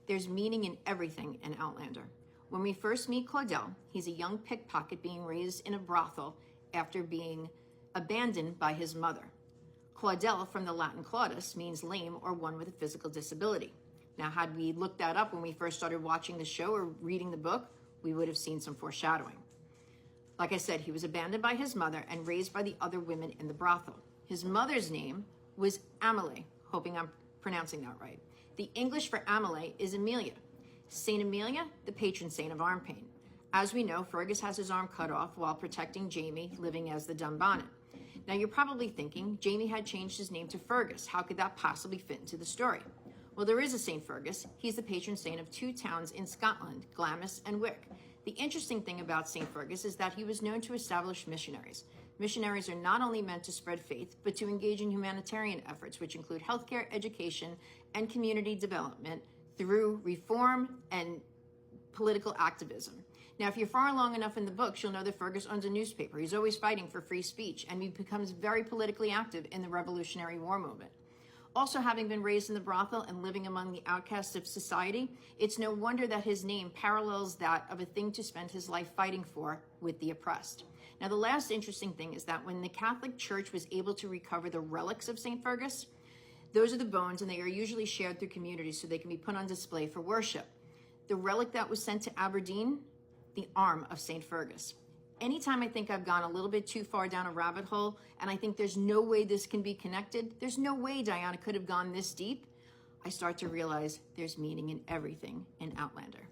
There's meaning in everything in Outlander. When we first meet Claudel, he's a young pickpocket being raised in a brothel after being abandoned by his mother. Claudel, from the Latin claudus, means lame or one with a physical disability. Now, had we looked that up when we first started watching the show or reading the book, we would have seen some foreshadowing. Like I said, he was abandoned by his mother and raised by the other women in the brothel. His mother's name was Amelie, hoping I'm pronouncing that right. The English for Amelie is Amelia. Saint Amelia, the patron saint of arm pain. As we know, Fergus has his arm cut off while protecting Jamie, living as the Dunbonnet. Now you're probably thinking, Jamie had changed his name to Fergus. How could that possibly fit into the story? Well, there is a Saint Fergus. He's the patron saint of two towns in Scotland, Glamis and Wick. The interesting thing about Saint Fergus is that he was known to establish missionaries. Missionaries are not only meant to spread faith, but to engage in humanitarian efforts, which include healthcare, education, and community development through reform and political activism. Now, if you're far along enough in the books, you'll know that Fergus owns a newspaper. He's always fighting for free speech, and he becomes very politically active in the Revolutionary War movement. Also, having been raised in the brothel and living among the outcasts of society, it's no wonder that his name parallels that of a thing to spend his life fighting for with the oppressed. Now, the last interesting thing is that when the Catholic Church was able to recover the relics of St. Fergus, those are the bones, and they are usually shared through communities so they can be put on display for worship. The relic that was sent to Aberdeen, the arm of St. Fergus. Anytime I think I've gone a little bit too far down a rabbit hole and I think there's no way this can be connected, there's no way Diana could have gone this deep, I start to realize there's meaning in everything in Outlander.